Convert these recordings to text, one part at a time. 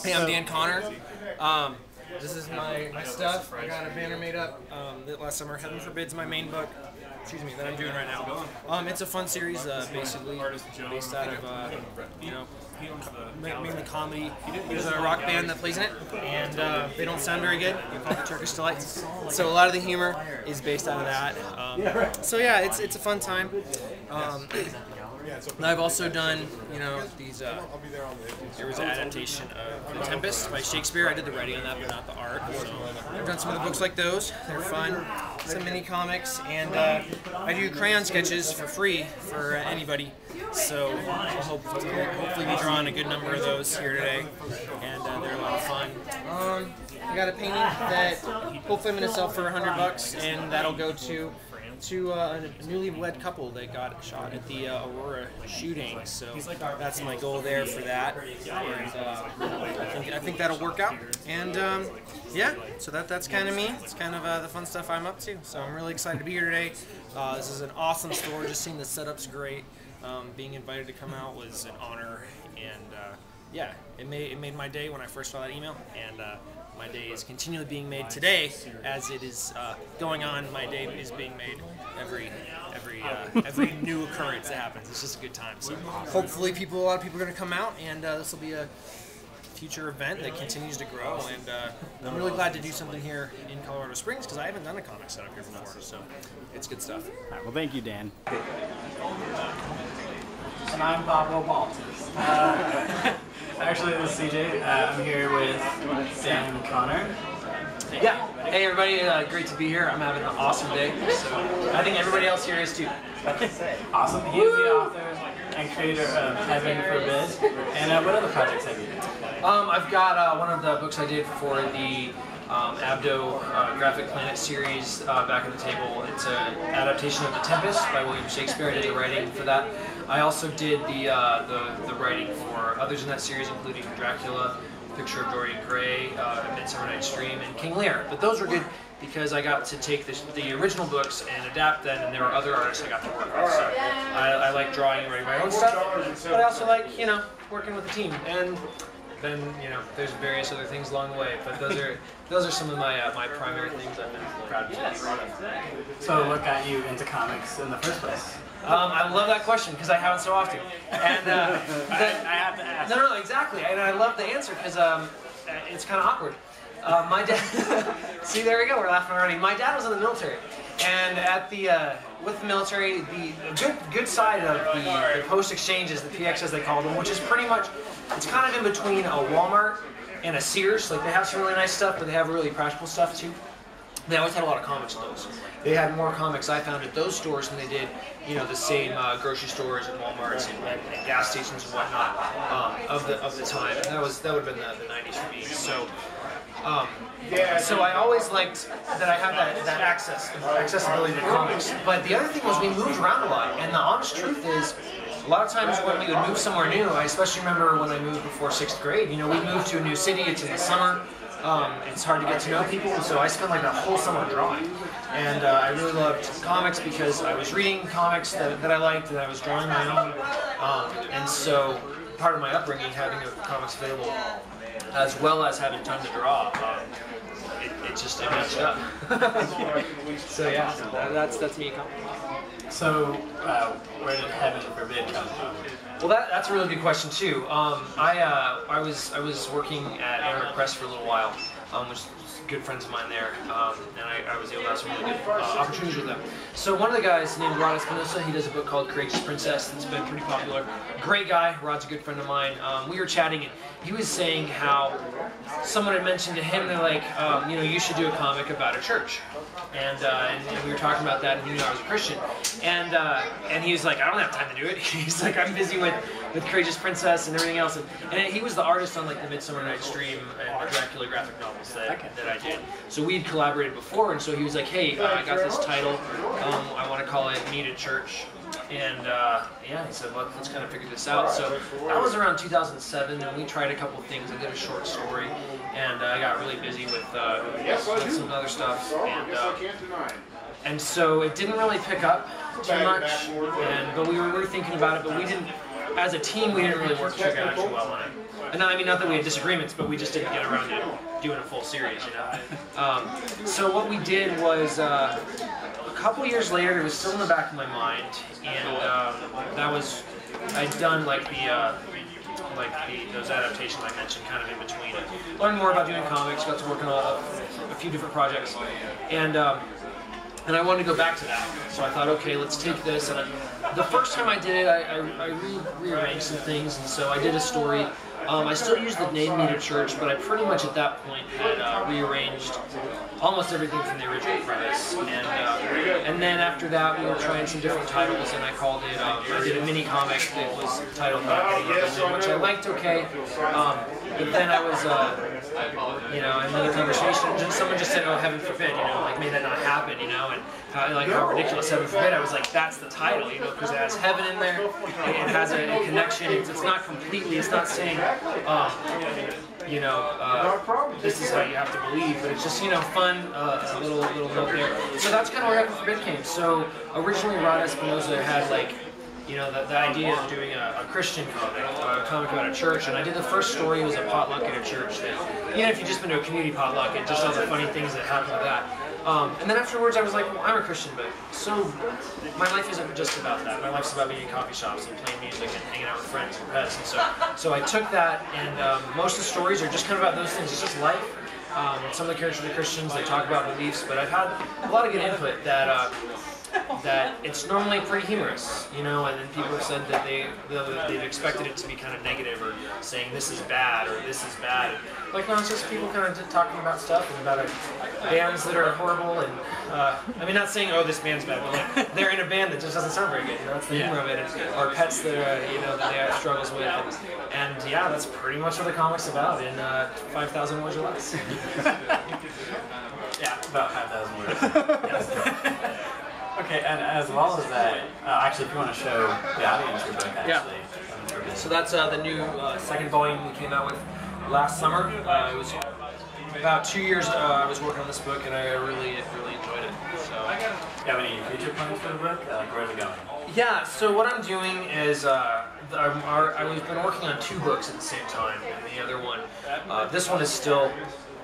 Hey, I'm Dan Connor. This is my stuff. I got a banner made up last summer. Heaven Forbid's my main book. Excuse me, that I'm doing right now. It's a fun series, basically based out of mainly comedy. There's a rock band that plays in it, and they don't sound very good. They're called the Turkish Delights. So a lot of the humor is based out of that. So yeah, it's a fun time. I've also done, these. There was an adaptation of The Tempest by Shakespeare. I did the writing on that, but not the art. So I've done some of the books like those. They're fun. Some mini comics, and I do crayon sketches for free for anybody. So I'll hopefully be drawing a good number of those here today, and they're a lot of fun. I got a painting that hopefully I'm going to sell for $100, and that'll go to a newlywed couple that got shot at the Aurora shooting. So that's my goal there for that. And I think that'll work out. And yeah, so that's kind of me. It's kind of the fun stuff I'm up to. So I'm really excited to be here today. This is an awesome store. Just seeing the setup's great. Being invited to come out was an honor, and yeah, it made my day when I first saw that email, and my day is continually being made today as it is going on. My day is being made every new occurrence that happens. It's just a good time. So hopefully a lot of people are going to come out, and this will be a future event that continues to grow, and I'm really glad to do something here in Colorado Springs because I haven't done a comic setup here before, so it's good stuff. All right, well, thank you, Dan. And I'm Pablo Baltus. Actually, this is CJ. I'm here with Dan Connor. Yeah. Hey, everybody. Great to be here. I'm having an awesome day. So I think everybody else here is too. Awesome. He is the author and creator of Heaven Forbid. And what other projects have you done? I've got one of the books I did for the Abdo Graphic Planet series back at the table. It's an adaptation of The Tempest by William Shakespeare. I did the writing for that. I also did the writing for others in that series, including Dracula, Picture of Dorian Gray, Midsummer Night's Dream, and King Lear. But those were good because I got to take the original books and adapt them, and there were other artists I got to work with. So I like drawing and writing my own stuff, but I also like, working with a team. And then, there's various other things along the way, but those are some of my my primary things I've been proud to do. So what got you into comics in the first place? I love that question because I haven't so often. And I have to ask. No, exactly. And I love the answer because it's kind of awkward. My dad. See, there we go. We're laughing already. My dad was in the military, and at with the military, the good side of the post exchanges, the PX as they call them, which is pretty much, it's kind of in between a Walmart and a Sears. Like, they have some really nice stuff, but they have really practical stuff too. They always had a lot of comics at those. They had more comics I found at those stores than they did, the same grocery stores and Walmarts and gas stations and whatnot of the time. And that would have been the 90s for me. So I always liked that I had that accessibility to comics. But the other thing was we moved around a lot, and the honest truth is, a lot of times when we would move somewhere new, I especially remember when I moved before 6th grade, we moved to a new city, it's in the summer, it's hard to get to know people, so I spent like a whole summer drawing. And I really loved comics because I was reading comics that I liked, and I was drawing my own. And so part of my upbringing, having comics available, as well as having time to draw, it matched up. So yeah, that's me. So where did Heaven Forbid come from? Well, that's a really good question too. I was working at Anarch Press for a little while, which good friends of mine there, and I was able to have some really good opportunities with them. So one of the guys named Rod Espinosa, he does a book called Courageous Princess that's been pretty popular. Great guy, Rod's a good friend of mine. We were chatting, and he was saying how someone had mentioned to him, they're like, you should do a comic about a church. And we were talking about that, and he knew I was a Christian. And he was like, I don't have time to do it. He's like, I'm busy with Courageous Princess and everything else. And he was the artist on like the Midsummer Night's Dream and the Dracula graphic novels that I did. So we'd collaborated before, and so he was like, hey, I got this title. I want to call it Meet at Church. And yeah, he said, let's kind of figure this out. So that was around 2007, and we tried a couple of things. I did a short story, and I got really busy with some other stuff. And so it didn't really pick up too much. But we were thinking about it, but we as a team, we didn't really work together too well on it. And I mean, not that we had disagreements, but we just didn't get around to doing a full series, you know. So what we did was, a couple years later, it was still in the back of my mind, and that was, I'd done like those adaptations I mentioned, kind of in between. Learned more about doing comics, got to work on a few different projects, and I wanted to go back to that. So I thought, okay, let's take this. And the first time I did it, I rearranged some things, and so I did a story. I still used the name Meter Church, but I pretty much at that point had rearranged almost everything from the original premise. And then after that, we were trying some different titles, and I called it, I did a mini comic that was titled Not Getting Represented, which I liked okay. But then I was, you know, in another conversation, someone just said, oh, heaven forbid, you know, like, may that not happen, you know, and how ridiculous, heaven forbid. I was like, that's the title, you know, because it has heaven in there, it has a connection, it's not completely, it's not saying, you know, this is how you have to believe, but it's just, you know, fun, a little note there. So that's kind of where Heaven Forbid came. So originally Rod Espinosa had, like, you know, the idea of doing a Christian comic, a comic about a church, and I did the first story, it was a potluck at a church that, you know, if you've just been to a community potluck, and just all the funny things that happen with that. And then afterwards I was like, well, I'm a Christian, but so my life isn't just about that. My life's about being in coffee shops and playing music and hanging out with friends and pets. And so I took that, and most of the stories are just kind of about those things. It's just life. Some of the characters are Christians, they talk about beliefs, but I've had a lot of good input that it's normally pretty humorous, you know, and then people have said that they've expected it to be kind of negative or saying this is bad or this is bad. And, like, no, it's just people kind of talking about stuff and about bands that are horrible and, I mean, not saying, oh, this band's bad, but like, they're in a band that just doesn't sound very good, you know, that's the humor of it, or pets that, you know, that they have struggles with, and yeah, that's pretty much what the comic's about in 5,000 words or less. Yeah, about 5,000 words. Yes. Okay, and as well as that, actually, if you want to show the audience your book, actually. Yeah. So that's the new second volume we came out with last summer. It was about 2 years I was working on this book, and I really enjoyed it. So. Do you have any future plans for the book? Where's it going? Yeah, so what I'm doing is I've been working on 2 books at the same time, and the other one, this one is still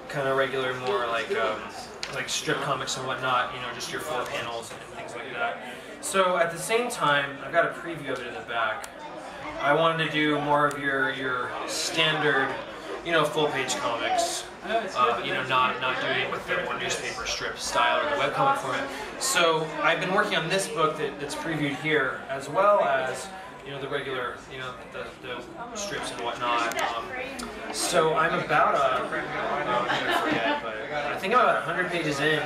kind of regular, more like strip comics and whatnot, you know, just your 4 panels and things like that. So at the same time, I've got a preview of it in the back. I wanted to do more of your standard, you know, full-page comics. You know, not doing it with the more newspaper strip style or the webcomic format. So I've been working on this book that's previewed here, as well as, you know, the regular, you know, the strips and whatnot. So I'm about I'm gonna forget, but I think I'm about 100 pages in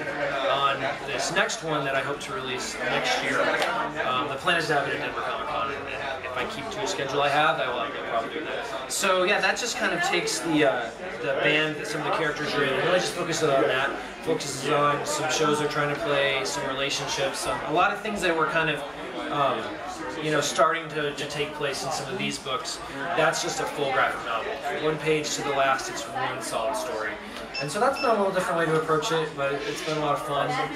on this next one that I hope to release next year. The plan is to have it at Denver Comic Con, and if I keep to a schedule I have, I'll probably do that. So yeah, that just kind of takes the band that some of the characters are in, and really just focuses on that. Focuses on some shows they're trying to play, some relationships, a lot of things that were kind of you know, starting to take place in some of these books. That's just a full graphic novel. 1 page to the last, it's one solid story. And so that's been a little different way to approach it, but it's been a lot of fun, and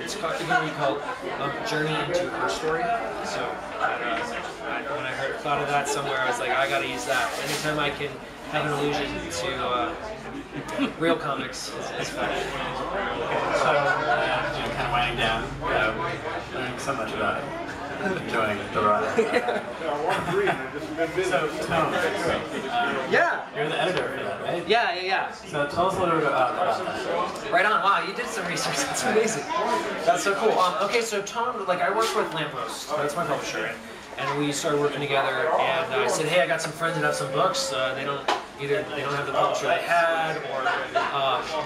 it's going to be called Journey into Her Story. So when I thought of that somewhere, I was like, I got to use that. Anytime I can have an allusion to real comics is fun. So, kind of winding down, learning so much about it. Enjoying the ride. So, Tom, yeah. You're the editor for that, right? Yeah. So tell us a little bit about that. Right on. Wow, you did some research. That's amazing. That's so cool. Okay, so Tom, like, I work with Lamppost. That's my publisher, and we started working together. And I said, hey, I got some friends that have some books. They don't have the publisher they had, or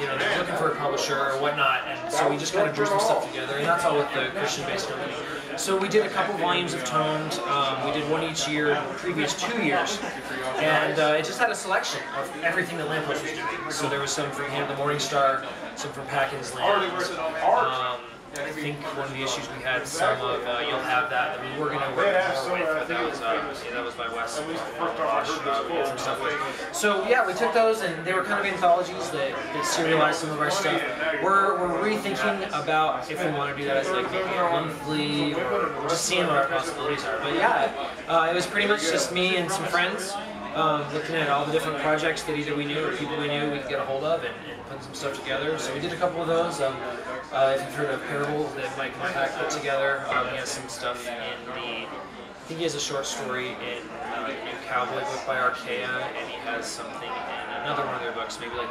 you know, they're looking for a publisher or whatnot. And so we just kind of drew some stuff together, and that's all with the Christian-based company. So we did a couple volumes of Toned. We did one each year, the previous 2 years, and it just had a selection of everything that Lamppost was doing. So there was some from Hand of the Morning Star, some from Packins Land, I think one of the issues we had some of, you'll have that. I mean, we're going to work more with, but that was by Wes. We did some stuff with. So yeah, we took those, and they were kind of anthologies that serialized some of our stuff. We're rethinking about if we want to do that as like maybe a monthly, or just seeing what our possibilities are. But yeah, it was pretty much just me and some friends looking at all the different projects that either we knew or people we knew we could get a hold of, and putting some stuff together. So we did a couple of those. If you've heard of Parable that Mike Pack put together, he has some stuff in the, I think he has a short story in the new Cowboy book by Archaea, and he has something in another one of their books, maybe like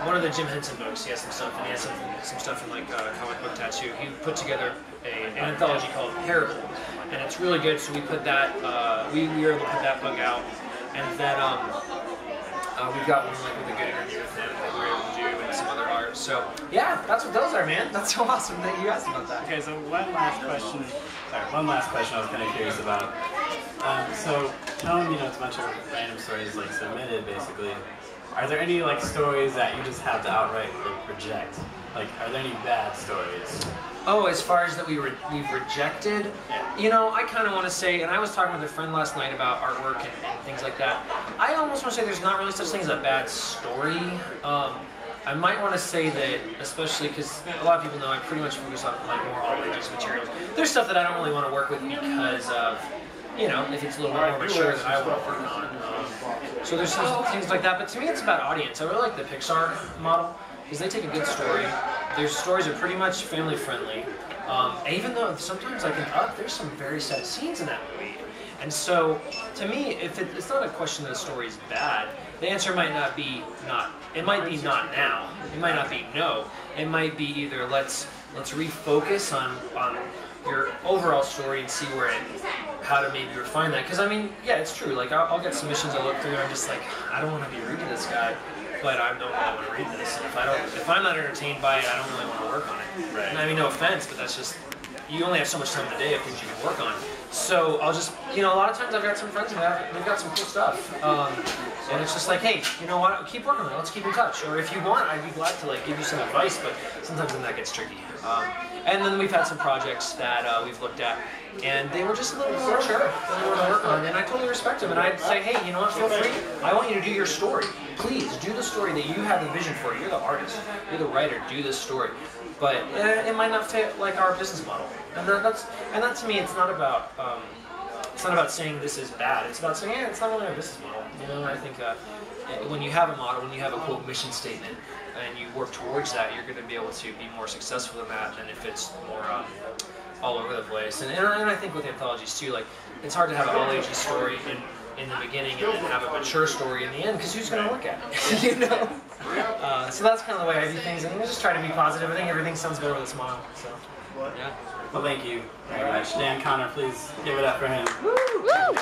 one of the Jim Henson books. He has some stuff, and he has some stuff in like Comic Book Tattoo. He put together an anthology called Parable, and it's really good. So we put that, we were able to put that book out, and then we've got one like with a good interview with him that we were able to do, and some other art. So yeah, that's what those are, man. That's so awesome that you asked about that. Okay, so one last question I was kind of curious about. So telling it's a bunch of random stories like submitted basically. Are there any like stories that you just have to outright reject? Like, are there any bad stories? Oh, as far as that we've rejected? Yeah. I kind of want to say, and I was talking with a friend last night about artwork and things like that. I almost want to say there's not really such thing as a bad story. I might want to say that, especially because a lot of people know I pretty much focus on like more all-ages materials. There's stuff that I don't really want to work with because of, if it's a little bit more mature that I want to work on. So there's some things like that, but to me it's about audience. I really like the Pixar model because they take a good story. Their stories are pretty much family friendly. Even though sometimes like in Up, there's some very sad scenes in that movie. And so, to me, if it's not a question that a story is bad, the answer might not be not. It might be not now. It might not be no. It might be either let's refocus on your overall story and see how to maybe refine that. Because I mean, yeah, it's true. Like I'll get submissions I look through and I'm just like, I don't want to be rude to this guy, but I don't really want to read this. And if I'm not entertained by it, I don't really want to work on it. Right. And I mean, no offense, but that's just, you only have so much time in a day of things you can work on. So I'll just, a lot of times I've got some friends and they've got some cool stuff. And it's just like, hey, you know what, keep working on it, let's keep in touch. Or if you want, I'd be glad to like give you some advice, but sometimes then that gets tricky. And then we've had some projects that we've looked at, and they were just a little more mature than we want to work on, and I totally respect them. And I'd say, hey, you know what, feel free. I want you to do your story. Please, do the story that you have the vision for. You're the artist, you're the writer, do this story. But it might not fit like our business model. And that to me, it's not about saying this is bad. It's about saying, yeah, it's not really our business model. I think when you have a model, when you have a quote mission statement, and you work towards that, you're going to be able to be more successful in that than if it's more all over the place. And I think with anthologies too, like it's hard to have an all-ages story in the beginning and then have a mature story in the end, because who's going to look at it? So that's kind of the way I do things, and I just try to be positive. I think everything sounds better with a smile. So yeah. Well, thank you very much. Dan Connor, please give it up for him. Woo! Woo!